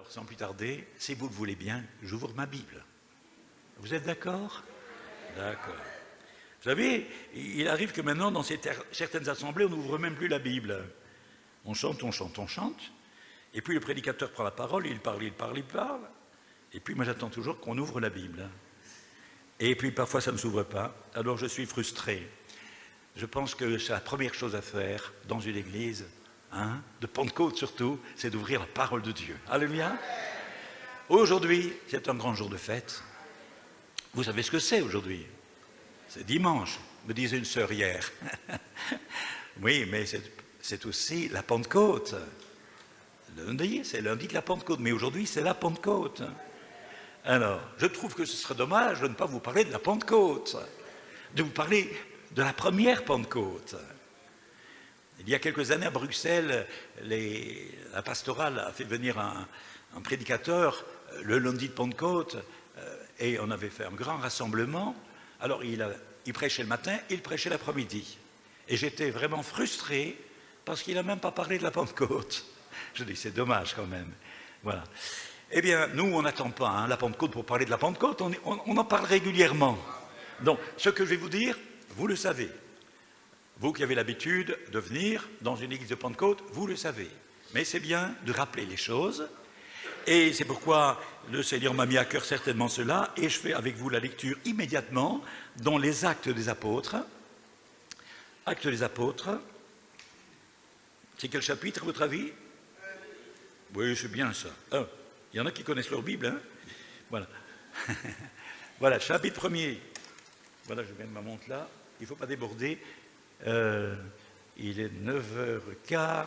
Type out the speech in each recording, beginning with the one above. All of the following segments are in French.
Alors, sans plus tarder, si vous le voulez bien, j'ouvre ma Bible. Vous êtes d'accord? D'accord. Vous savez, il arrive que maintenant, dans certaines assemblées, on n'ouvre même plus la Bible. On chante, on chante, on chante. Et puis le prédicateur prend la parole, il parle, il parle, il parle. Et puis moi, j'attends toujours qu'on ouvre la Bible. Et puis parfois, ça ne s'ouvre pas. Alors je suis frustré. Je pense que c'est la première chose à faire dans une église, de Pentecôte surtout, c'est d'ouvrir la parole de Dieu. Alléluia. Aujourd'hui, c'est un grand jour de fête. Vous savez ce que c'est aujourd'hui? C'est dimanche, me disait une sœur hier. Oui, mais c'est aussi la Pentecôte. Lundi, c'est lundi de la Pentecôte, mais aujourd'hui, c'est la Pentecôte. Alors, je trouve que ce serait dommage de ne pas vous parler de la Pentecôte, de vous parler de la première Pentecôte. Il y a quelques années à Bruxelles, la pastorale a fait venir un prédicateur le lundi de Pentecôte et on avait fait un grand rassemblement. Alors il prêchait le matin, il prêchait l'après-midi. Et j'étais vraiment frustré parce qu'il n'a même pas parlé de la Pentecôte. Je dis, c'est dommage quand même. Voilà. Eh bien, nous, on n'attend pas la Pentecôte pour parler de la Pentecôte, on en parle régulièrement. Donc, ce que je vais vous dire, vous le savez. Vous qui avez l'habitude de venir dans une église de Pentecôte, vous le savez. Mais c'est bien de rappeler les choses. Et c'est pourquoi le Seigneur m'a mis à cœur certainement cela. Et je fais avec vous la lecture immédiatement dans les Actes des Apôtres. Actes des Apôtres. C'est quel chapitre à votre avis? Oui, c'est bien ça. Il y en a qui connaissent leur Bible. Voilà. Voilà, chapitre 1er. Voilà, je mets ma montre là. Il ne faut pas déborder. Il est 9h15,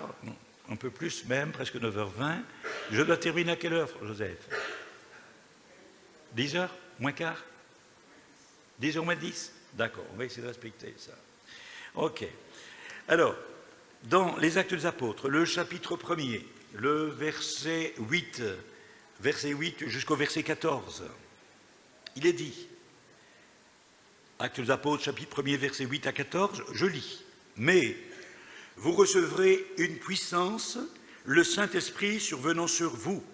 un peu plus même, presque 9h20. Je dois terminer à quelle heure, Joseph? 10h, moins quart? 10h moins 10? D'accord, on va essayer de respecter ça. Ok. Alors, dans les Actes des Apôtres, le chapitre 1er, le verset 8 jusqu'au verset 14, il est dit, Actes des Apôtres, chapitre 1er, verset 8 à 14, je lis. « Mais vous recevrez une puissance, le Saint-Esprit survenant sur vous,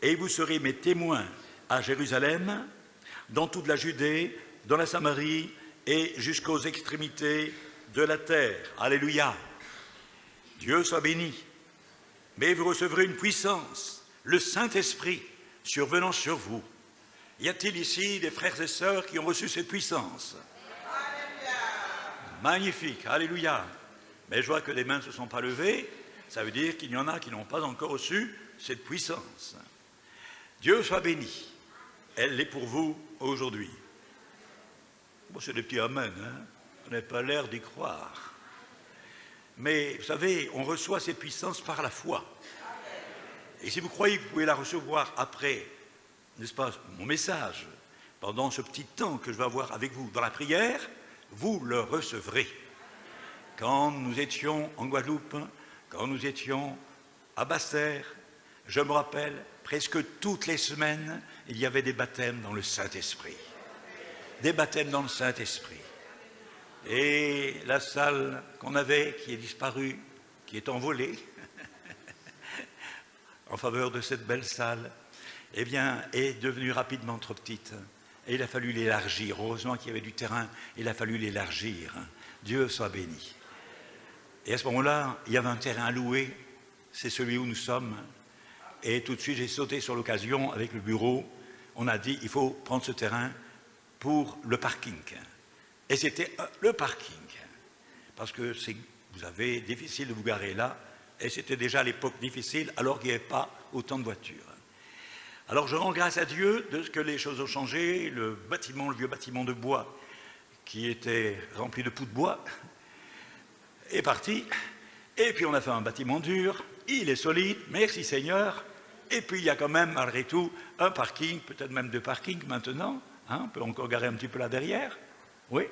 et vous serez mes témoins à Jérusalem, dans toute la Judée, dans la Samarie et jusqu'aux extrémités de la terre. » Alléluia. Dieu soit béni. « Mais vous recevrez une puissance, le Saint-Esprit survenant sur vous. » Y a-t-il ici des frères et sœurs qui ont reçu cette puissance? Magnifique, alléluia. Mais je vois que les mains ne se sont pas levées, ça veut dire qu'il y en a qui n'ont pas encore reçu cette puissance. Dieu soit béni. Elle l'est pour vous aujourd'hui. Bon, c'est des petits amen, on n'a pas l'air d'y croire. Mais vous savez, on reçoit cette puissance par la foi. Et si vous croyez que vous pouvez la recevoir après, n'est-ce pas, mon message, pendant ce petit temps que je vais avoir avec vous dans la prière, vous le recevrez. Quand nous étions en Guadeloupe, quand nous étions à Basse-Terre, je me rappelle, presque toutes les semaines, il y avait des baptêmes dans le Saint-Esprit. Des baptêmes dans le Saint-Esprit. Et la salle qu'on avait, qui est disparue, qui est envolée, en faveur de cette belle salle, eh bien, est devenue rapidement trop petite. Et il a fallu l'élargir. Heureusement qu'il y avait du terrain, il a fallu l'élargir. Dieu soit béni. Et à ce moment-là, il y avait un terrain à louer, c'est celui où nous sommes. Et tout de suite, j'ai sauté sur l'occasion avec le bureau. On a dit, il faut prendre ce terrain pour le parking. Et c'était le parking. Parce que vous avez difficile de vous garer là. Et c'était déjà à l'époque difficile, alors qu'il n'y avait pas autant de voitures. Alors je rends grâce à Dieu de ce que les choses ont changé. Le bâtiment, le vieux bâtiment de bois, qui était rempli de poux de bois, est parti. Et puis on a fait un bâtiment dur, il est solide, merci Seigneur. Et puis il y a quand même, malgré tout, un parking, peut-être même deux parkings maintenant. On peut encore garer un petit peu là derrière. Oui.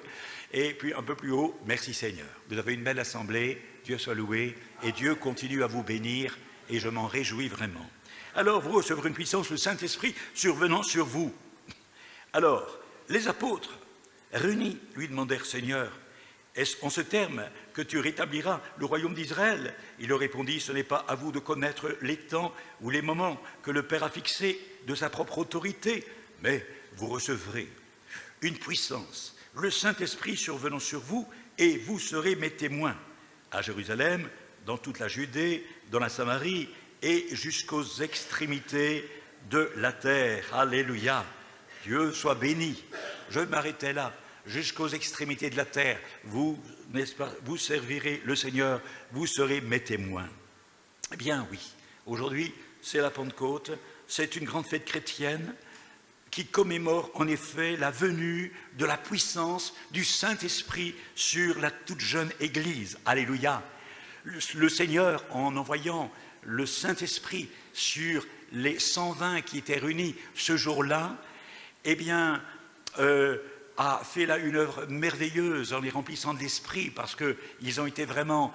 Et puis un peu plus haut, merci Seigneur. Vous avez une belle assemblée, Dieu soit loué, et Dieu continue à vous bénir, et je m'en réjouis vraiment. Alors vous recevrez une puissance, le Saint-Esprit survenant sur vous. Alors, les apôtres, réunis, lui demandèrent, Seigneur, Est-ce en ce terme que tu rétabliras le royaume d'Israël? Il leur répondit, ce n'est pas à vous de connaître les temps ou les moments que le Père a fixés de sa propre autorité, mais vous recevrez une puissance, le Saint-Esprit survenant sur vous, et vous serez mes témoins à Jérusalem, dans toute la Judée, dans la Samarie et jusqu'aux extrémités de la terre. Alléluia. Dieu soit béni. Je m'arrêtais là. Jusqu'aux extrémités de la terre, vous, n'est-ce pas, vous servirez le Seigneur, vous serez mes témoins. Eh bien oui, aujourd'hui c'est la Pentecôte, c'est une grande fête chrétienne qui commémore en effet la venue de la puissance du Saint-Esprit sur la toute jeune Église. Alléluia. Le Seigneur, en envoyant le Saint-Esprit sur les 120 qui étaient réunis ce jour-là, eh bien, a fait là une œuvre merveilleuse en les remplissant de l'Esprit, parce qu'ils ont été vraiment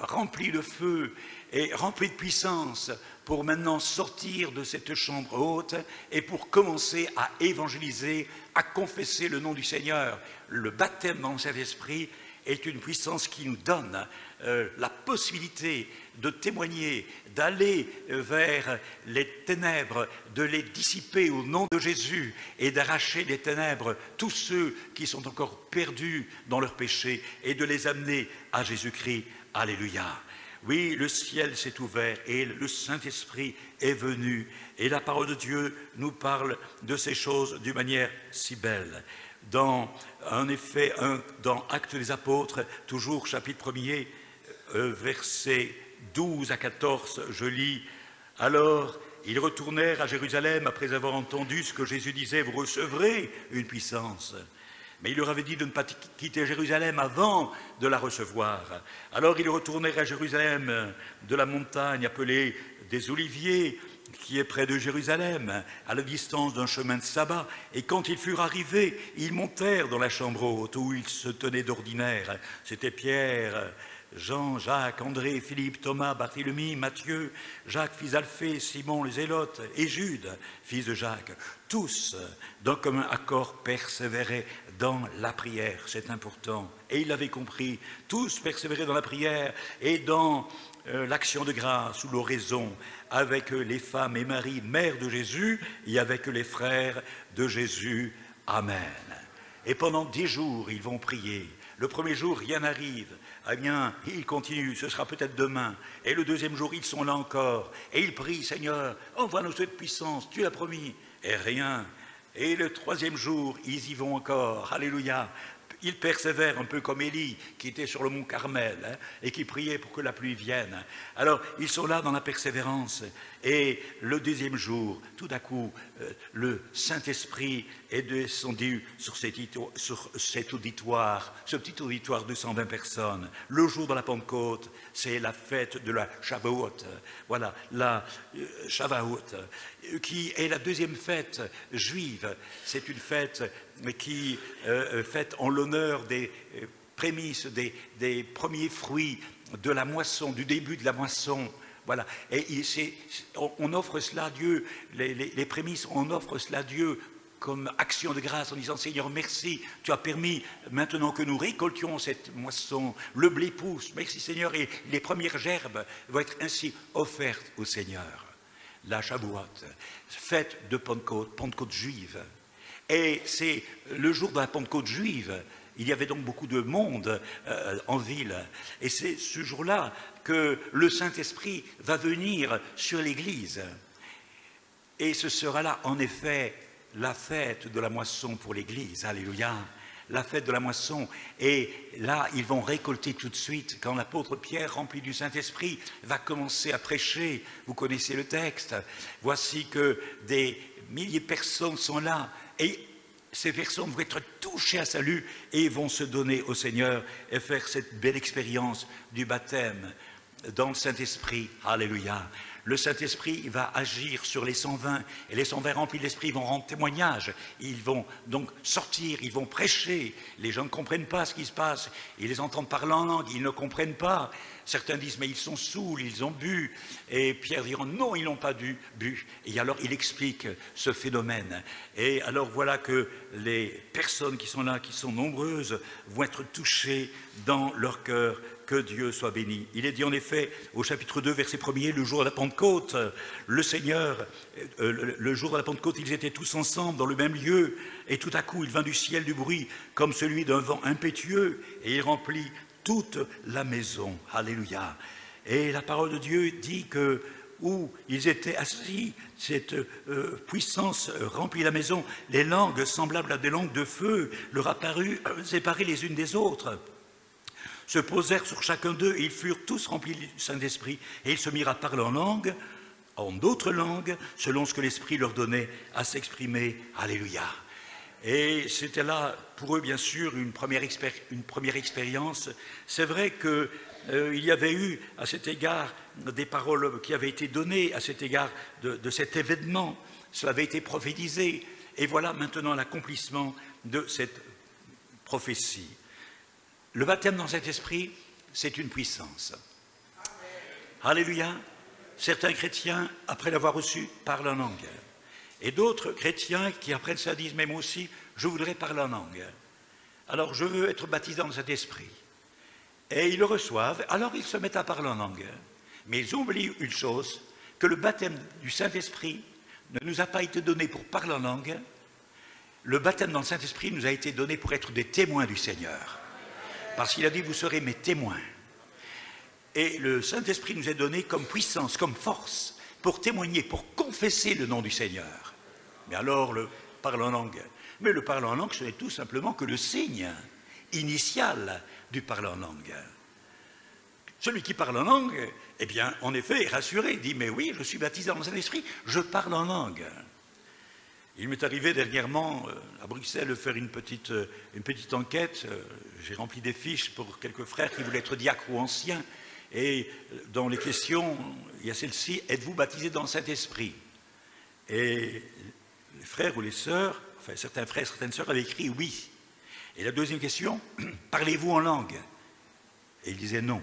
remplis de feu et remplis de puissance pour maintenant sortir de cette chambre haute et pour commencer à évangéliser, à confesser le nom du Seigneur. Le baptême dans cet esprit est une puissance qui nous donne la possibilité de témoigner, d'aller vers les ténèbres, de les dissiper au nom de Jésus et d'arracher des ténèbres tous ceux qui sont encore perdus dans leurs péchés et de les amener à Jésus-Christ. Alléluia. Oui, le ciel s'est ouvert et le Saint-Esprit est venu et la parole de Dieu nous parle de ces choses d'une manière si belle. En effet, dans Actes des Apôtres, toujours chapitre 1er, versets 12 à 14, je lis « Alors, ils retournèrent à Jérusalem après avoir entendu ce que Jésus disait, vous recevrez une puissance. » Mais il leur avait dit de ne pas quitter Jérusalem avant de la recevoir. Alors ils retournèrent à Jérusalem de la montagne appelée des Oliviers, qui est près de Jérusalem, à la distance d'un chemin de sabbat. Et quand ils furent arrivés, ils montèrent dans la chambre haute où ils se tenaient d'ordinaire. C'était Pierre, Jean, Jacques, André, Philippe, Thomas, Barthélemy, Matthieu, Jacques, fils d'Alphée, Simon le Zélote et Jude, fils de Jacques. Tous, d'un commun accord, persévéraient dans la prière. C'est important. Et ils l'avaient compris. Tous persévéraient dans la prière et dans l'action de grâce ou l'oraison avec les femmes et Marie, mère de Jésus, et avec les frères de Jésus. Amen. Et pendant 10 jours, ils vont prier. Le premier jour, rien n'arrive. Eh bien, ils continuent, ce sera peut-être demain. Et le deuxième jour, ils sont là encore. Et ils prient, Seigneur, envoie-nous cette puissance, tu l'as promis. Et rien. Et le troisième jour, ils y vont encore. Alléluia. Ils persévèrent un peu comme Élie, qui était sur le mont Carmel, et qui priait pour que la pluie vienne. Alors, ils sont là dans la persévérance. Et le deuxième jour, tout à coup, le Saint-Esprit est descendu sur cet auditoire, ce petit auditoire de 120 personnes. Le jour de la Pentecôte, c'est la fête de la Shavuot. Voilà, la Shavuot, qui est la deuxième fête juive. C'est une fête qui fête en l'honneur des prémices, des premiers fruits de la moisson, du début de la moisson. Voilà. Et on offre cela à Dieu, les prémices, on offre cela à Dieu comme action de grâce en disant « Seigneur, merci, tu as permis maintenant que nous récoltions cette moisson, le blé pousse, merci Seigneur, et les premières gerbes vont être ainsi offertes au Seigneur. » La Shavuot, fête de Pentecôte, Pentecôte juive. Et c'est le jour de la Pentecôte juive. Il y avait donc beaucoup de monde en ville. Et c'est ce jour-là que le Saint-Esprit va venir sur l'Église. Et ce sera là, en effet, la fête de la moisson pour l'Église. Alléluia. La fête de la moisson. Et là, ils vont récolter tout de suite. Quand l'apôtre Pierre, rempli du Saint-Esprit, va commencer à prêcher. Vous connaissez le texte. Voici que des milliers de personnes sont là. Et ces personnes vont être touchées à salut et vont se donner au Seigneur et faire cette belle expérience du baptême dans le Saint-Esprit. Alléluia. le Saint-Esprit va agir sur les 120, et les 120 remplis de l'Esprit vont rendre témoignage. Ils vont donc sortir, ils vont prêcher. Les gens ne comprennent pas ce qui se passe. Ils les entendent parler en langue, ils ne comprennent pas. Certains disent, mais ils sont saouls, ils ont bu. Et Pierre dira, non, ils n'ont pas bu. Et alors, il explique ce phénomène. Et alors, voilà que les personnes qui sont là, qui sont nombreuses, vont être touchées dans leur cœur. Que Dieu soit béni. Il est dit en effet au chapitre 2, verset 1er, le jour de la Pentecôte, le Seigneur, le jour de la Pentecôte, ils étaient tous ensemble dans le même lieu, et tout à coup il vint du ciel du bruit comme celui d'un vent impétueux, et il remplit toute la maison. Alléluia. Et la parole de Dieu dit que où ils étaient assis, cette puissance remplit la maison, les langues semblables à des langues de feu leur apparurent séparées les unes des autres, se posèrent sur chacun d'eux, et ils furent tous remplis du Saint-Esprit, et ils se mirent à parler en langue, en d'autres langues, selon ce que l'Esprit leur donnait à s'exprimer. Alléluia. Et c'était là, pour eux, bien sûr, une première expérience. C'est vrai qu'il y avait eu, à cet égard, des paroles qui avaient été données à cet égard de cet événement. Cela avait été prophétisé. Et voilà maintenant l'accomplissement de cette prophétie. Le baptême dans cet esprit, c'est une puissance. Alléluia. Certains chrétiens, après l'avoir reçu, parlent en langue. Et d'autres chrétiens qui, après ça, disent, mais moi aussi, je voudrais parler en langue. Alors, je veux être baptisé dans cet esprit. Et ils le reçoivent, alors ils se mettent à parler en langue. Mais ils oublient une chose, que le baptême du Saint-Esprit ne nous a pas été donné pour parler en langue. Le baptême dans le Saint-Esprit nous a été donné pour être des témoins du Seigneur. Parce qu'il a dit, vous serez mes témoins. Et le Saint-Esprit nous est donné comme puissance, comme force, pour témoigner, pour confesser le nom du Seigneur. Mais alors, le parler en langue. Mais le parler en langue, ce n'est tout simplement que le signe initial du parler en langue. Celui qui parle en langue, eh bien, en effet, est rassuré. Il dit, mais oui, je suis baptisé dans le Saint-Esprit, je parle en langue. Il m'est arrivé dernièrement à Bruxelles de faire une petite enquête. J'ai rempli des fiches pour quelques frères qui voulaient être diacres ou anciens. Et dans les questions, il y a celle-ci, êtes-vous baptisés dans le Saint-Esprit? Et les frères ou les sœurs, enfin certains frères, certaines sœurs avaient écrit oui. Et la deuxième question, parlez-vous en langue? Et ils disaient non.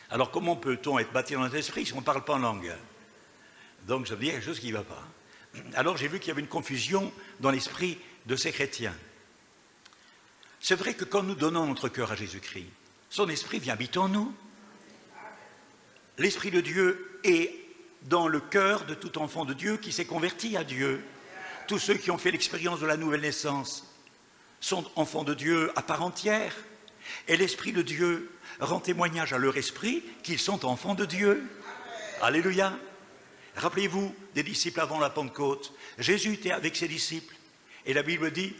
Alors comment peut-on être baptisé dans l'Esprit si on ne parle pas en langue? Donc ça veut dire quelque chose qui ne va pas. Alors j'ai vu qu'il y avait une confusion dans l'esprit de ces chrétiens. C'est vrai que quand nous donnons notre cœur à Jésus-Christ, son esprit vient habiter en nous. L'Esprit de Dieu est dans le cœur de tout enfant de Dieu qui s'est converti à Dieu. Tous ceux qui ont fait l'expérience de la nouvelle naissance sont enfants de Dieu à part entière. Et l'Esprit de Dieu rend témoignage à leur esprit qu'ils sont enfants de Dieu. Alléluia. Rappelez-vous des disciples avant la Pentecôte. Jésus était avec ses disciples et la Bible dit,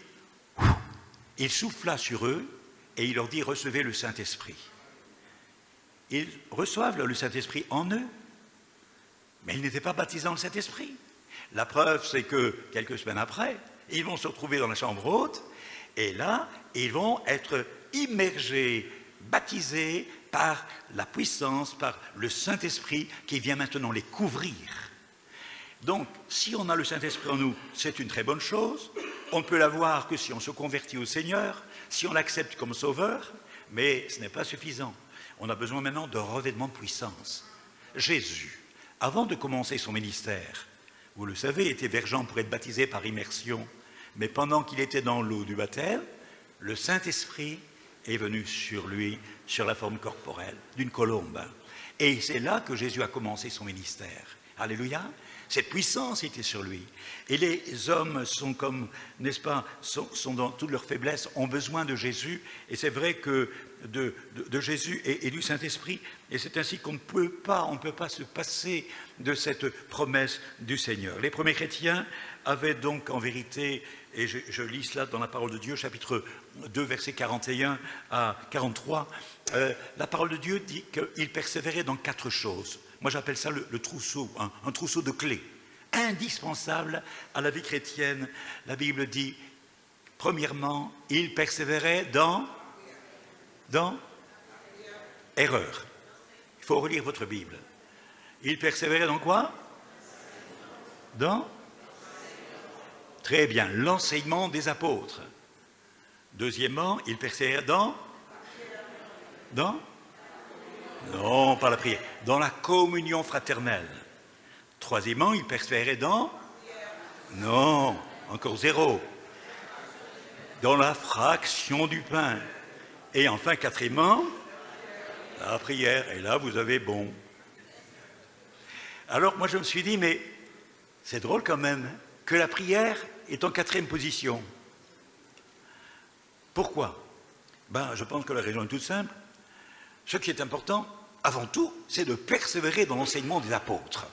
il souffla sur eux et il leur dit, recevez le Saint-Esprit. Ils reçoivent le Saint-Esprit en eux, mais ils n'étaient pas baptisés dans le Saint-Esprit. La preuve, c'est que quelques semaines après, ils vont se retrouver dans la chambre haute et là, ils vont être immergés, baptisés par la puissance, par le Saint-Esprit qui vient maintenant les couvrir. Donc, si on a le Saint-Esprit en nous, c'est une très bonne chose. On ne peut l'avoir que si on se convertit au Seigneur, si on l'accepte comme sauveur, mais ce n'est pas suffisant. On a besoin maintenant d'un revêtement de puissance. Jésus, avant de commencer son ministère, vous le savez, était vergeant pour être baptisé par immersion, mais pendant qu'il était dans l'eau du baptême, le Saint-Esprit est venu sur lui, sur la forme corporelle d'une colombe. Et c'est là que Jésus a commencé son ministère. Alléluia. Cette puissance était sur lui. Et les hommes sont comme, n'est-ce pas, sont dans toute leur faiblesse, ont besoin de Jésus. Et c'est vrai que de Jésus et du Saint-Esprit. Et c'est ainsi qu'on ne peut pas se passer de cette promesse du Seigneur. Les premiers chrétiens avaient donc en vérité, et je lis cela dans la parole de Dieu, chapitre 2, versets 41 à 43, la parole de Dieu dit qu'ils persévéraient dans 4 choses. Moi j'appelle ça le trousseau, un trousseau de clés, indispensable à la vie chrétienne. La Bible dit, premièrement, ils persévéraient dans erreur. Il faut relire votre Bible. Il persévérait dans quoi? Dans? Très bien, l'enseignement des apôtres. Deuxièmement, il persévérait dans? Dans? Non, pas la prière. Dans la communion fraternelle. Troisièmement, il persévérait dans? Non, encore zéro. Dans la fraction du pain. Et enfin, quatrièmement, la prière. Et là, vous avez bon. Alors, moi, je me suis dit, mais c'est drôle quand même que la prière est en quatrième position. Pourquoi? Ben, je pense que la raison est toute simple. Ce qui est important, avant tout, c'est de persévérer dans l'enseignement des apôtres.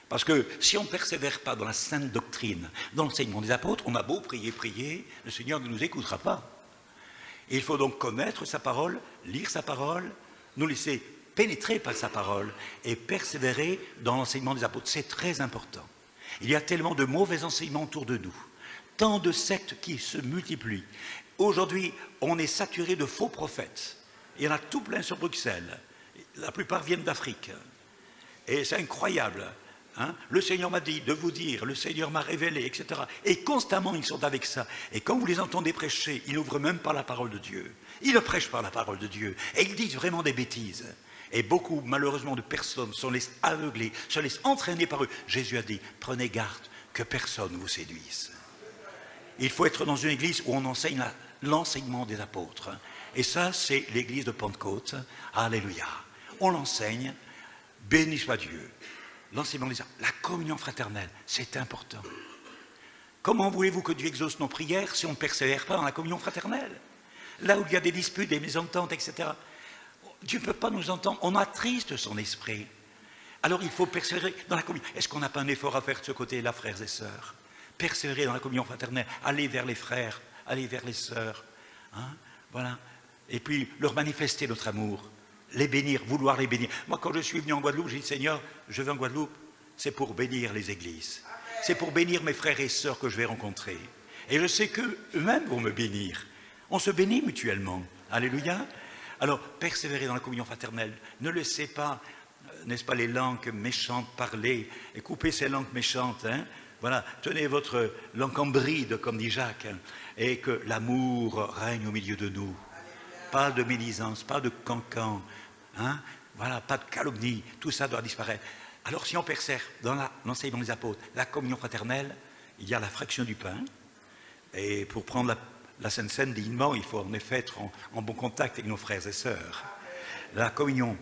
Parce que si on ne persévère pas dans la sainte doctrine, dans l'enseignement des apôtres, on a beau prier, prier, le Seigneur ne nous écoutera pas. Et il faut donc connaître sa parole, lire sa parole, nous laisser pénétrer par sa parole et persévérer dans l'enseignement des apôtres. C'est très important. Il y a tellement de mauvais enseignements autour de nous, tant de sectes qui se multiplient. Aujourd'hui, on est saturé de faux prophètes. Il y en a tout plein sur Bruxelles. La plupart viennent d'Afrique. Et c'est incroyable. Hein? Le Seigneur m'a dit de vous dire, le Seigneur m'a révélé, etc. Et constamment, ils sont avec ça. Et quand vous les entendez prêcher, ils n'ouvrent même pas la parole de Dieu. Ils ne prêchent pas la parole de Dieu. Et ils disent vraiment des bêtises. Et beaucoup, malheureusement, de personnes se laissent aveugler, se laissent entraîner par eux. Jésus a dit, prenez garde que personne ne vous séduise. Il faut être dans une église où on enseigne l'enseignement des apôtres. Et ça, c'est l'église de Pentecôte. Alléluia. On l'enseigne. Béni soit Dieu. L'enseignement des apôtres, la communion fraternelle, c'est important. Comment voulez-vous que Dieu exauce nos prières si on ne persévère pas dans la communion fraternelle? Là où il y a des disputes, des mésententes, etc. Dieu ne peut pas nous entendre. On attriste son esprit. Alors il faut persévérer dans la communion. Est-ce qu'on n'a pas un effort à faire de ce côté-là, frères et sœurs? Persévérer dans la communion fraternelle, aller vers les frères, aller vers les sœurs. Hein? Voilà. Et puis leur manifester notre amour. Les bénir, vouloir les bénir. Moi, quand je suis venu en Guadeloupe, j'ai dit, Seigneur, je vais en Guadeloupe, c'est pour bénir les églises. C'est pour bénir mes frères et sœurs que je vais rencontrer. Et je sais qu'eux-mêmes vont me bénir. On se bénit mutuellement. Alléluia. Alors, persévérer dans la communion fraternelle. Ne laissez pas, n'est-ce pas, les langues méchantes parler et couper ces langues méchantes. Hein? Voilà, tenez votre langue en bride, comme dit Jacques, hein, et que l'amour règne au milieu de nous. Pas de médisance, pas de cancan, hein? Voilà, pas de calomnie, tout ça doit disparaître. Alors si on persévère dans l'enseignement des apôtres, la communion fraternelle, il y a la fraction du pain, et pour prendre la Sainte Seine dignement, il faut en effet être en bon contact avec nos frères et sœurs. La communion,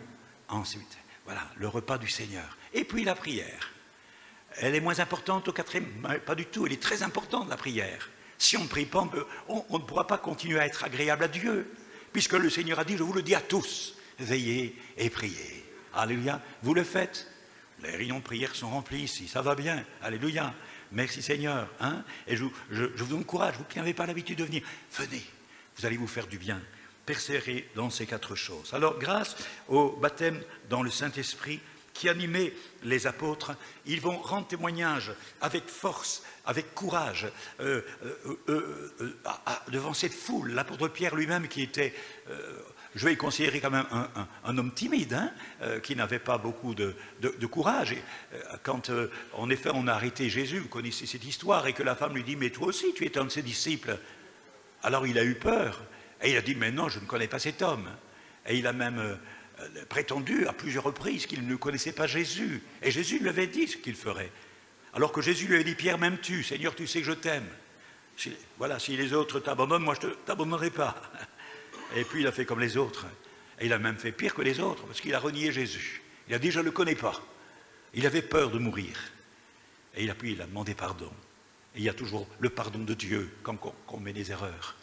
ensuite, voilà, le repas du Seigneur. Et puis la prière. Elle est moins importante au quatrième, pas du tout, elle est très importante la prière. Si on ne prie pas, on ne pourra pas continuer à être agréable à Dieu. Puisque le Seigneur a dit, je vous le dis à tous, veillez et priez. Alléluia. Vous le faites. Les rayons de prière sont remplis ici, ça va bien. Alléluia. Merci Seigneur. Hein? Et je vous encourage, vous qui n'avez pas l'habitude de venir, venez, vous allez vous faire du bien. Persévérez dans ces 4 choses. Alors, grâce au baptême dans le Saint-Esprit qui animait les apôtres, ils vont rendre témoignage avec force, avec courage, devant cette foule. L'apôtre Pierre lui-même qui était, je vais le considérer quand même un homme timide, hein, qui n'avait pas beaucoup de courage. Et, quand en effet on a arrêté Jésus, vous connaissez cette histoire, et que la femme lui dit, mais toi aussi tu es un de ses disciples. Alors il a eu peur, et il a dit, mais non, je ne connais pas cet homme. Et il a même prétendu à plusieurs reprises qu'il ne connaissait pas Jésus. Et Jésus lui avait dit ce qu'il ferait. Alors que Jésus lui avait dit, Pierre, m'aimes-tu? Seigneur, tu sais que je t'aime. Voilà, si les autres t'abandonnent, moi je ne t'abandonnerai pas. Et puis il a fait comme les autres. Et il a même fait pire que les autres, parce qu'il a renié Jésus. Il a dit, je ne le connais pas. Il avait peur de mourir. Et il a demandé pardon. Et il y a toujours le pardon de Dieu quand on met des erreurs.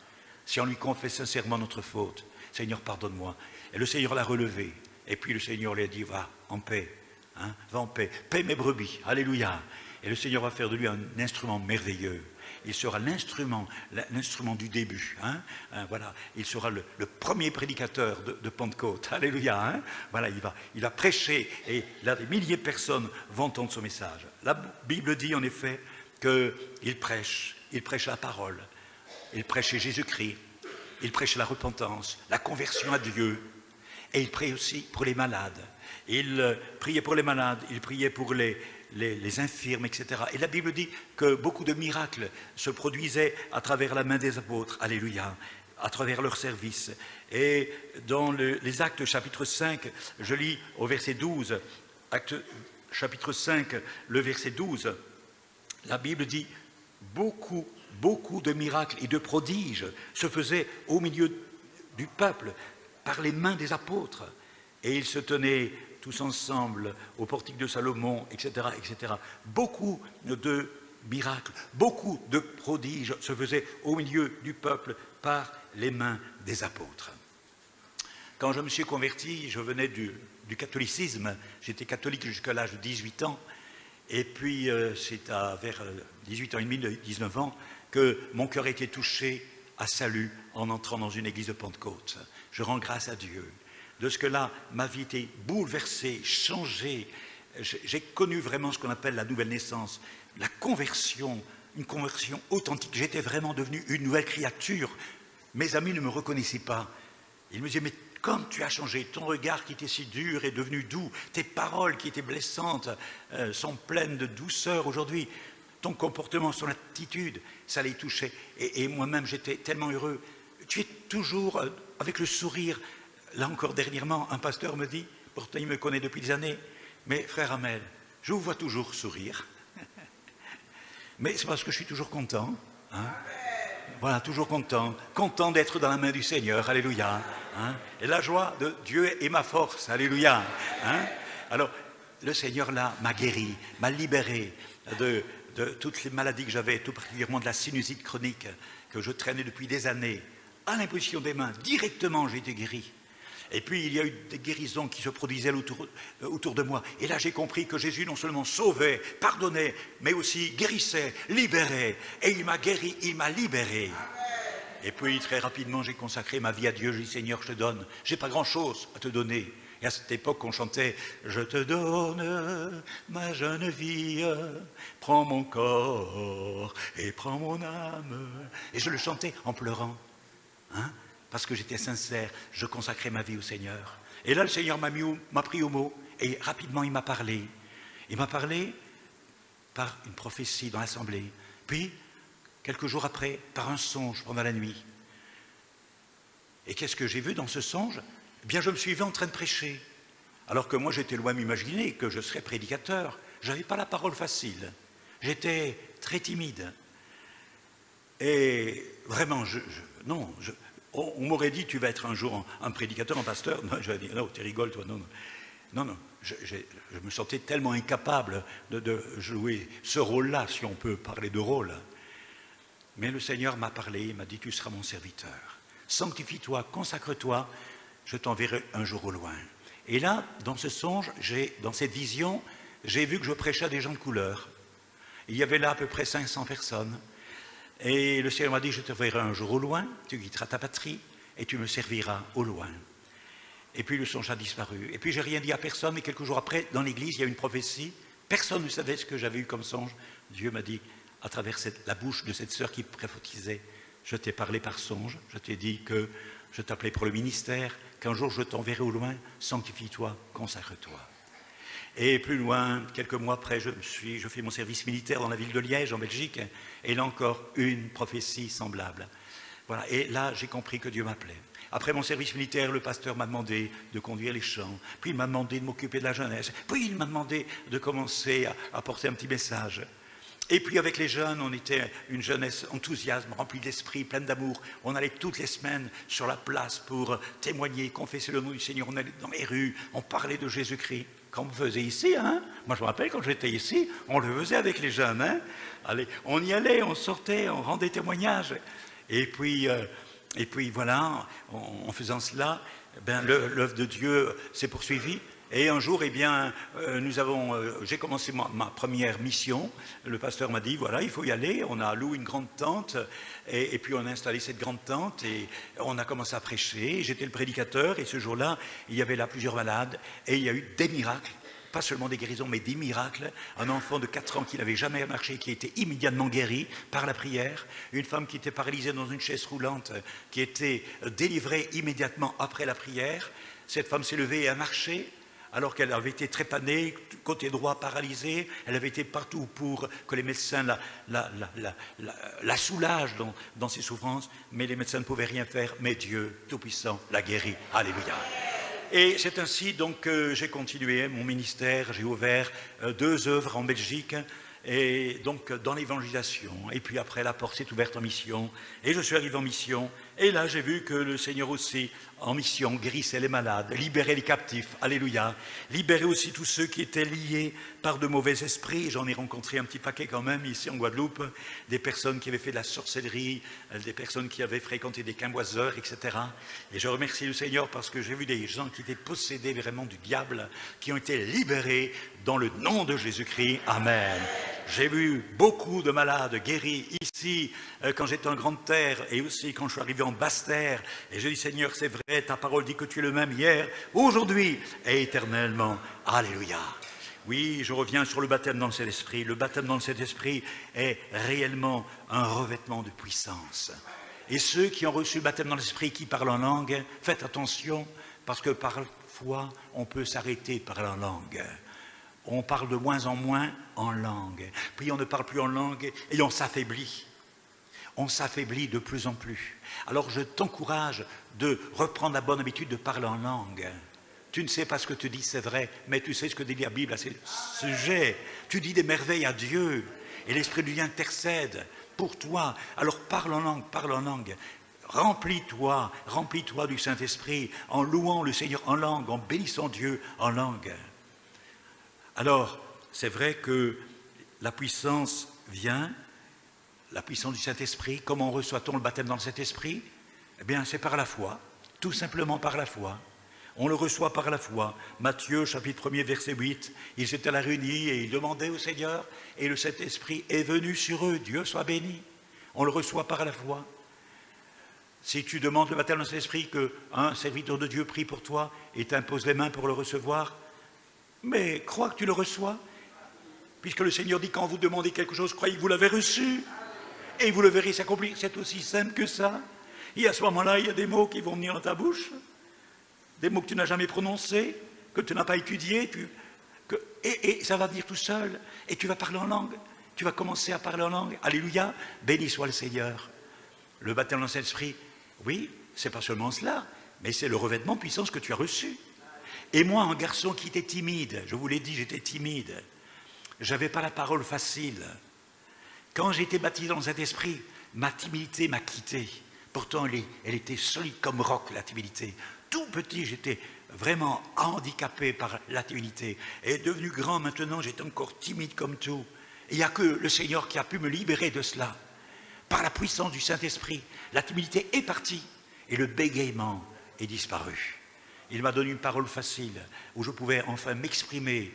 Si on lui confesse sincèrement notre faute, Seigneur, pardonne-moi. Et le Seigneur l'a relevé. Et puis le Seigneur lui a dit, va en paix. Hein, va en paix. Paie mes brebis. Alléluia. Et le Seigneur va faire de lui un instrument merveilleux. Il sera l'instrument du début. Hein, voilà. Il sera le premier prédicateur de Pentecôte. Alléluia. Hein, voilà, il va prêcher et là, des milliers de personnes vont entendre son message. La Bible dit en effet qu'il prêche la parole. Il prêchait Jésus-Christ. Il prêchait la repentance, la conversion à Dieu. Et il priait aussi pour les malades. Il priait pour les malades, il priait pour les infirmes, etc. Et la Bible dit que beaucoup de miracles se produisaient à travers la main des apôtres. Alléluia. À travers leur service. Et dans les Actes chapitre 5, je lis au verset 12, Actes chapitre 5, le verset 12, la Bible dit « Beaucoup de miracles et de prodiges se faisaient au milieu du peuple par les mains des apôtres. Et ils se tenaient tous ensemble au portique de Salomon, etc., etc. » Beaucoup de miracles, beaucoup de prodiges se faisaient au milieu du peuple par les mains des apôtres. Quand je me suis converti, je venais du catholicisme, j'étais catholique jusqu'à l'âge de 18 ans, et puis c'est vers 18 ans et demi, 19 ans, que mon cœur a été touché à salut en entrant dans une église de Pentecôte. Je rends grâce à Dieu. De ce que là, ma vie était bouleversée, changée. J'ai connu vraiment ce qu'on appelle la nouvelle naissance, la conversion, une conversion authentique. J'étais vraiment devenu une nouvelle créature. Mes amis ne me reconnaissaient pas. Ils me disaient, mais comme tu as changé, ton regard qui était si dur est devenu doux, tes paroles qui étaient blessantes sont pleines de douceur aujourd'hui, ton comportement, son attitude, ça les touchait. Et moi-même, j'étais tellement heureux. Tu es toujours avec le sourire. Là encore, dernièrement, un pasteur me dit, pourtant il me connaît depuis des années, mais frère Hamel, je vous vois toujours sourire. Mais c'est parce que je suis toujours content. Hein? Voilà, toujours content. Content d'être dans la main du Seigneur. Alléluia. Hein? Et la joie de Dieu est ma force. Alléluia. Hein? Alors, le Seigneur là m'a guéri, m'a libéré de toutes les maladies que j'avais, tout particulièrement de la sinusite chronique que je traînais depuis des années. À l'imposition des mains, directement j'ai été guéri. Et puis il y a eu des guérisons qui se produisaient autour de moi. Et là j'ai compris que Jésus non seulement sauvait, pardonnait, mais aussi guérissait, libérait. Et il m'a guéri, il m'a libéré. Et puis très rapidement j'ai consacré ma vie à Dieu. J'ai dit Seigneur, je te donne. J'ai pas grand chose à te donner. Et à cette époque on chantait « Je te donne ma jeune vie, prends mon corps et prends mon âme. » Et je le chantais en pleurant. Hein? Parce que j'étais sincère, je consacrais ma vie au Seigneur. Et là, le Seigneur m'a pris au mot, et rapidement, il m'a parlé. Il m'a parlé par une prophétie dans l'assemblée, puis, quelques jours après, par un songe pendant la nuit. Et qu'est-ce que j'ai vu dans ce songe? Eh bien, je me suis vu en train de prêcher. Alors que moi, j'étais loin de m'imaginer que je serais prédicateur. Je n'avais pas la parole facile. J'étais très timide. Et vraiment, on m'aurait dit, tu vas être un jour un prédicateur, un pasteur. Non, j'aurais dit, non, tu rigoles, toi, non. Non, je me sentais tellement incapable de jouer ce rôle-là, si on peut parler de rôle. Mais le Seigneur m'a parlé, il m'a dit, tu seras mon serviteur. Sanctifie-toi, consacre-toi, je t'enverrai un jour au loin. Et là, dans ce songe, dans cette vision, j'ai vu que je prêchais à des gens de couleur. Il y avait là à peu près 500 personnes. Et le Seigneur m'a dit, je te verrai un jour au loin, tu quitteras ta patrie et tu me serviras au loin. Et puis le songe a disparu. Et puis j'ai rien dit à personne, et quelques jours après, dans l'église, il y a une prophétie. Personne ne savait ce que j'avais eu comme songe. Dieu m'a dit, à travers la bouche de cette sœur qui prophétisait, je t'ai parlé par songe, je t'ai dit que je t'appelais pour le ministère, qu'un jour je t'enverrai au loin, sanctifie-toi, consacre-toi. Et plus loin, quelques mois après, je fais mon service militaire dans la ville de Liège, en Belgique, et là encore, une prophétie semblable. Voilà. Et là, j'ai compris que Dieu m'appelait. Après mon service militaire, le pasteur m'a demandé de conduire les chants, puis il m'a demandé de m'occuper de la jeunesse, puis il m'a demandé de commencer à porter un petit message. Et puis avec les jeunes, on était une jeunesse enthousiasme, remplie d'esprit, pleine d'amour. On allait toutes les semaines sur la place pour témoigner, confesser le nom du Seigneur. On allait dans les rues, on parlait de Jésus-Christ. Comme on faisait ici, hein. Moi je me rappelle quand j'étais ici, on le faisait avec les jeunes. Hein. Allez, on y allait, on sortait, on rendait témoignage. Et puis voilà, en faisant cela, l'œuvre de Dieu s'est poursuivie. Et un jour, eh bien, j'ai commencé ma première mission. Le pasteur m'a dit, voilà, il faut y aller. On a loué une grande tente et puis on a installé cette grande tente et on a commencé à prêcher. J'étais le prédicateur et ce jour-là, il y avait là plusieurs malades et il y a eu des miracles. Pas seulement des guérisons, mais des miracles. Un enfant de 4 ans qui n'avait jamais marché, qui a été immédiatement guéri par la prière. Une femme qui était paralysée dans une chaise roulante, qui a été délivrée immédiatement après la prière. Cette femme s'est levée et a marché, alors qu'elle avait été trépanée, côté droit paralysée. Elle avait été partout pour que les médecins la soulagent dans ses souffrances. Mais les médecins ne pouvaient rien faire. Mais Dieu Tout-Puissant l'a guérie. Alléluia. Et c'est ainsi donc que j'ai continué mon ministère. J'ai ouvert 2 œuvres en Belgique. Et donc dans l'évangélisation, et puis après la porte s'est ouverte en mission, et je suis arrivé en mission, et là j'ai vu que le Seigneur aussi, en mission, guérissait les malades, libérait les captifs, alléluia, libérait aussi tous ceux qui étaient liés par de mauvais esprits. J'en ai rencontré un petit paquet quand même ici en Guadeloupe, des personnes qui avaient fait de la sorcellerie, des personnes qui avaient fréquenté des quimboiseurs, etc. Et je remercie le Seigneur parce que j'ai vu des gens qui étaient possédés vraiment du diable, qui ont été libérés dans le nom de Jésus-Christ. Amen. J'ai vu beaucoup de malades guéris ici, quand j'étais en Grande Terre, et aussi quand je suis arrivé en Basse Terre. Et je dis, Seigneur, c'est vrai, ta parole dit que tu es le même hier, aujourd'hui et éternellement. Alléluia. Oui, je reviens sur le baptême dans le Saint-Esprit. Le baptême dans le Saint-Esprit est réellement un revêtement de puissance. Et ceux qui ont reçu le baptême dans l'Esprit, qui parlent en langue, faites attention, parce que parfois, on peut s'arrêter de parler en langue. On parle de moins en langue. Puis on ne parle plus en langue et on s'affaiblit. On s'affaiblit de plus en plus. Alors je t'encourage de reprendre la bonne habitude de parler en langue. Tu ne sais pas ce que tu dis, c'est vrai, mais tu sais ce que dit la Bible à ce sujet. Tu dis des merveilles à Dieu et l'Esprit de Dieu intercède pour toi. Alors parle en langue, parle en langue. Remplis-toi du Saint-Esprit en louant le Seigneur en langue, en bénissant Dieu en langue. Alors, c'est vrai que la puissance vient, la puissance du Saint-Esprit. Comment reçoit-on le baptême dans le Saint-Esprit? Eh bien, c'est par la foi, tout simplement par la foi. On le reçoit par la foi. Matthieu, chapitre 1er, verset 8, ils étaient là réunis et ils demandaient au Seigneur, et le Saint-Esprit est venu sur eux. Dieu soit béni. On le reçoit par la foi. Si tu demandes le baptême dans le Saint-Esprit, qu'un serviteur de Dieu prie pour toi et t'impose les mains pour le recevoir, mais crois que tu le reçois, puisque le Seigneur dit quand vous demandez quelque chose, croyez que vous l'avez reçu, et vous le verrez s'accomplir. C'est aussi simple que ça. Et à ce moment-là, il y a des mots qui vont venir dans ta bouche, des mots que tu n'as jamais prononcés, que tu n'as pas étudiés, et ça va venir tout seul, et tu vas parler en langue, tu vas commencer à parler en langue. Alléluia, béni soit le Seigneur. Le baptême dans le Saint-Esprit, oui, c'est pas seulement cela, mais c'est le revêtement de puissance que tu as reçu. Et moi, un garçon qui était timide, je vous l'ai dit, j'étais timide, j'avais pas la parole facile. Quand j'ai été baptisé dans cet esprit, ma timidité m'a quitté. Pourtant, elle était solide comme roc, la timidité. Tout petit, j'étais vraiment handicapé par la timidité. Et devenu grand maintenant, j'étais encore timide comme tout. Et il n'y a que le Seigneur qui a pu me libérer de cela. Par la puissance du Saint-Esprit, la timidité est partie et le bégaiement est disparu. Il m'a donné une parole facile où je pouvais enfin m'exprimer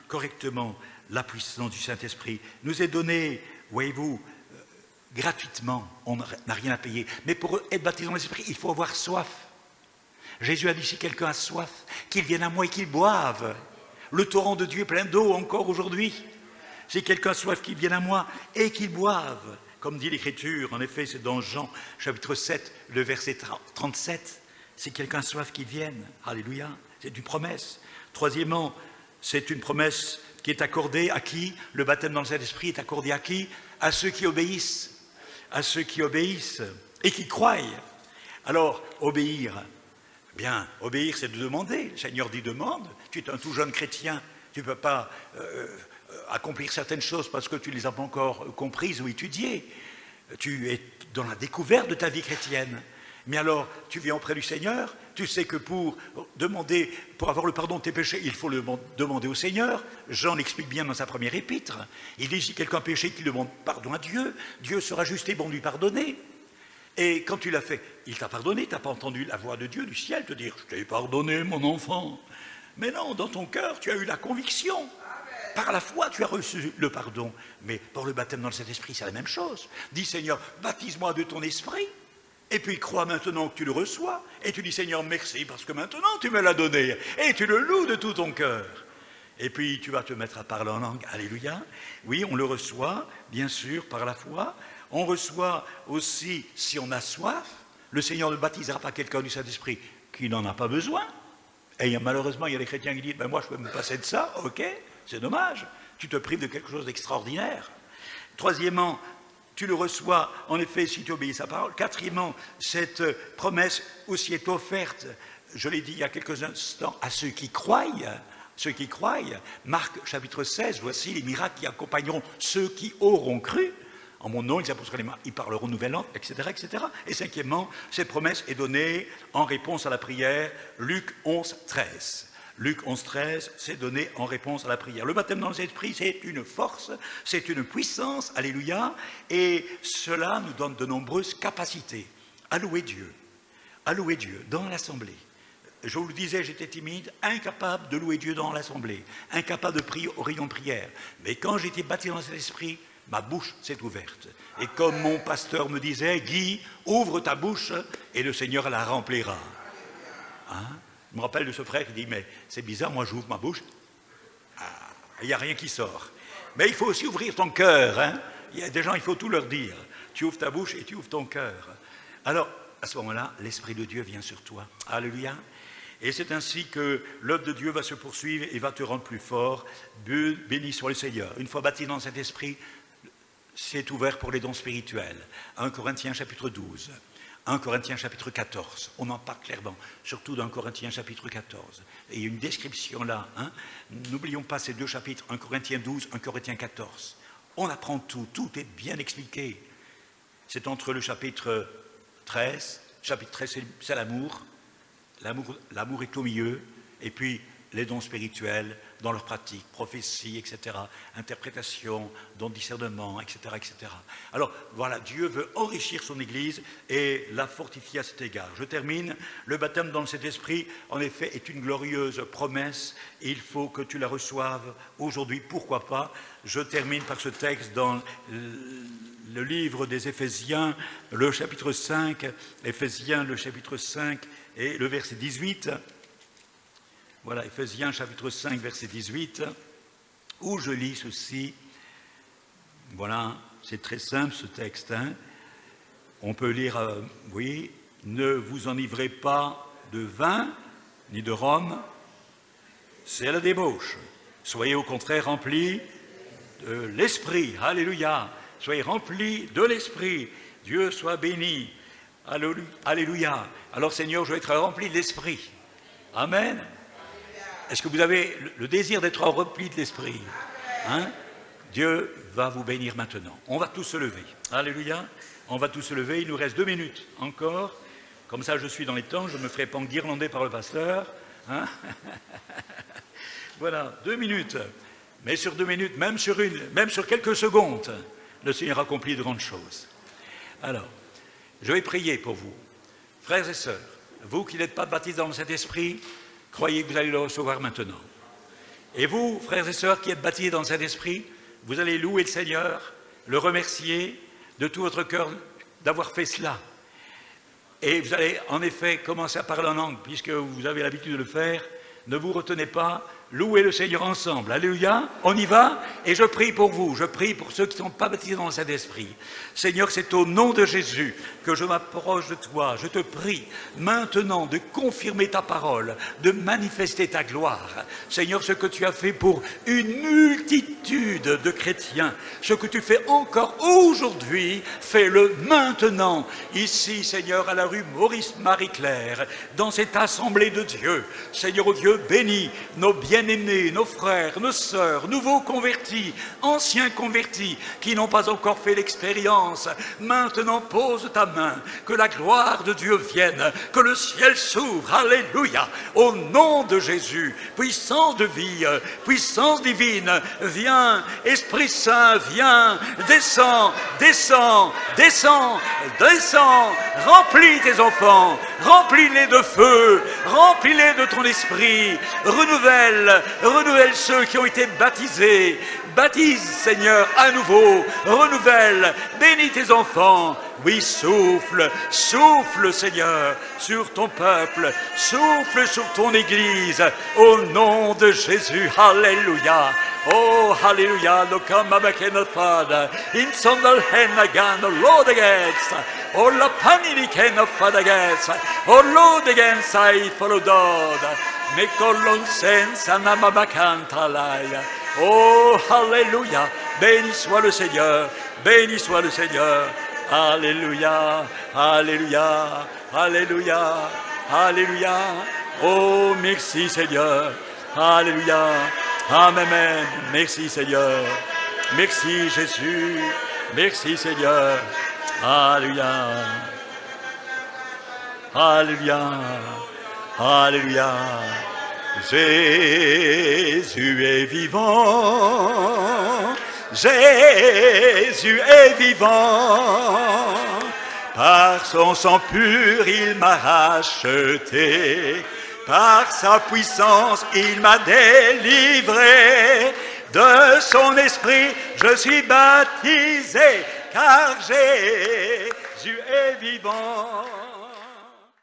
correctement. La puissance du Saint-Esprit nous est donnée, voyez-vous, gratuitement. On n'a rien à payer. Mais pour être baptisé dans l'Esprit, il faut avoir soif. Jésus a dit, si quelqu'un a soif, qu'il vienne à moi et qu'il boive. Le torrent de Dieu est plein d'eau encore aujourd'hui. Si quelqu'un a soif, qu'il vienne à moi et qu'il boive. Comme dit l'Écriture, en effet, c'est dans Jean, chapitre 7, le verset 37. Si quelqu'un a soif, qu'il vienne. Alléluia. C'est une promesse. Troisièmement, c'est une promesse qui est accordée à qui? Le baptême dans le Saint-Esprit est accordé à qui? À ceux qui obéissent. À ceux qui obéissent et qui croient. Alors, obéir. Bien, obéir, c'est de demander. Le Seigneur dit demande. Tu es un tout jeune chrétien. Tu ne peux pas accomplir certaines choses parce que tu ne les as pas encore comprises ou étudiées. Tu es dans la découverte de ta vie chrétienne. Mais alors, tu viens auprès du Seigneur, tu sais que pour avoir le pardon de tes péchés, il faut le demander au Seigneur. Jean l'explique bien dans sa première épître. Il dit, si quelqu'un a péché, qu'il demande pardon à Dieu, Dieu sera juste et bon de lui pardonner. Et quand tu l'as fait, il t'a pardonné, tu n'as pas entendu la voix de Dieu du ciel te dire, je t'ai pardonné mon enfant. Mais non, dans ton cœur, tu as eu la conviction. Par la foi, tu as reçu le pardon. Mais pour le baptême dans le Saint-Esprit, c'est la même chose. Dis, Seigneur, baptise-moi de ton esprit. Et puis crois maintenant que tu le reçois, et tu dis Seigneur merci parce que maintenant tu me l'as donné, et tu le loues de tout ton cœur. Et puis tu vas te mettre à parler en langue, alléluia. Oui, on le reçoit, bien sûr, par la foi. On reçoit aussi, si on a soif, le Seigneur ne baptisera pas quelqu'un du Saint-Esprit qui n'en a pas besoin. Et malheureusement, il y a des chrétiens qui disent, ben moi je peux me passer de ça, ok, c'est dommage, tu te prives de quelque chose d'extraordinaire. Troisièmement, tu le reçois, en effet, si tu obéis à sa parole. Quatrièmement, cette promesse aussi est offerte, je l'ai dit il y a quelques instants, à ceux qui croient. Ceux qui croient, Marc chapitre 16, voici les miracles qui accompagneront ceux qui auront cru. En mon nom, ils apposeront les mains, ils parleront nouvelle langue, etc., etc. Et cinquièmement, cette promesse est donnée en réponse à la prière, Luc 11, 13. Luc 11, 13, c'est donné en réponse à la prière. Le baptême dans l'Esprit, c'est une force, c'est une puissance, alléluia, et cela nous donne de nombreuses capacités à louer Dieu dans l'assemblée. Je vous le disais, j'étais timide, incapable de louer Dieu dans l'assemblée, incapable de prier au rayon de prière. Mais quand j'ai été baptisé dans cet esprit, ma bouche s'est ouverte. Et comme mon pasteur me disait, Guy, ouvre ta bouche et le Seigneur la remplira. Hein? Je me rappelle de ce frère qui dit, mais c'est bizarre, moi j'ouvre ma bouche, il n'y a rien qui sort. Mais il faut aussi ouvrir ton cœur. Hein? Il y a des gens, il faut tout leur dire. Tu ouvres ta bouche et tu ouvres ton cœur. Alors, à ce moment-là, l'Esprit de Dieu vient sur toi. Alléluia. Et c'est ainsi que l'œuvre de Dieu va se poursuivre et va te rendre plus fort. Béni soit le Seigneur. Une fois baptisé dans cet esprit, c'est ouvert pour les dons spirituels. 1 Corinthiens chapitre 12, 1 Corinthiens chapitre 14. On en parle clairement, surtout dans 1 Corinthiens chapitre 14. Et il y a une description là. Hein. N'oublions pas ces deux chapitres, 1 Corinthiens 12, 1 Corinthiens 14. On apprend tout, tout est bien expliqué. C'est entre le chapitre 13, chapitre 13 c'est l'amour. L'amour est au milieu, et puis les dons spirituels dans leur pratique, prophétie, etc., interprétation, dons de discernement, etc., etc. Alors voilà, Dieu veut enrichir son Église et la fortifier à cet égard. Je termine, le baptême dans cet esprit, en effet, est une glorieuse promesse, et il faut que tu la reçoives aujourd'hui, pourquoi pas. Je termine par ce texte dans le livre des Éphésiens, le chapitre 5, Éphésiens, le chapitre 5, et le verset 18, voilà, Éphésiens chapitre 5, verset 18, où je lis ceci. Voilà, c'est très simple ce texte. Hein. On peut lire, oui, ne vous enivrez pas de vin, ni de rhum, c'est la débauche. Soyez au contraire remplis de l'Esprit. Alléluia. Soyez remplis de l'Esprit. Dieu soit béni. Alléluia. Alors Seigneur, je vais être rempli de l'Esprit. Amen. Est-ce que vous avez le désir d'être rempli de l'Esprit? Hein? Dieu va vous bénir maintenant. On va tous se lever. Alléluia. On va tous se lever. Il nous reste 2 minutes encore. Comme ça, je suis dans les temps. Je ne me ferai pas guirlander par le pasteur. Hein? Voilà, 2 minutes. Mais sur 2 minutes, même sur quelques secondes, le Seigneur accomplit de grandes choses. Alors, je vais prier pour vous. Frères et sœurs, vous qui n'êtes pas baptisés dans cet esprit, croyez que vous allez le recevoir maintenant. Et vous, frères et sœurs qui êtes baptisés dans cet esprit, vous allez louer le Seigneur, le remercier de tout votre cœur d'avoir fait cela. Et vous allez en effet commencer à parler en langue, puisque vous avez l'habitude de le faire. Ne vous retenez pas, louez le Seigneur ensemble. Alléluia, on y va. Et je prie pour vous, je prie pour ceux qui ne sont pas baptisés dans cet esprit. Seigneur, c'est au nom de Jésus que je m'approche de toi. Je te prie maintenant de confirmer ta parole, de manifester ta gloire. Seigneur, ce que tu as fait pour une multitude de chrétiens, ce que tu fais encore aujourd'hui, fais-le maintenant. Ici, Seigneur, à la rue Maurice-Marie-Claire, dans cette assemblée de Dieu. Seigneur, oh Dieu, bénis nos bien-aimés, nos frères, nos sœurs, nouveaux convertis, anciens convertis, qui n'ont pas encore fait l'expérience. Maintenant, pose ta main, que la gloire de Dieu vienne, que le ciel s'ouvre, alléluia, au nom de Jésus, puissance de vie, puissance divine, viens, Esprit Saint, viens, descends, descends, descends, descends, remplis tes enfants, remplis-les de feu, remplis-les de ton esprit, renouvelle ceux qui ont été baptisés, baptise Seigneur à nouveau, renouvelle, bénis tes enfants, Oui, souffle, souffle, Seigneur, sur ton peuple, souffle sur ton Église, au nom de Jésus. Alléluia. Oh, Alléluia. Lokama bakena fada, insondal henagano lodeges, oh la panini kena fadages, oh lodegens sai folododa, me colon senza namabakanta laia. Oh, Alléluia. Béni soit le Seigneur, béni soit le Seigneur. Alléluia, Alléluia, Alléluia, Alléluia. Oh, merci Seigneur. Alléluia. Amen. Merci Seigneur. Merci Jésus. Merci Seigneur. Alléluia. Alléluia. Alléluia. Jésus est vivant. Jésus est vivant. Par son sang pur, il m'a racheté. Par sa puissance, il m'a délivré. De son esprit, je suis baptisé, car Jésus est vivant.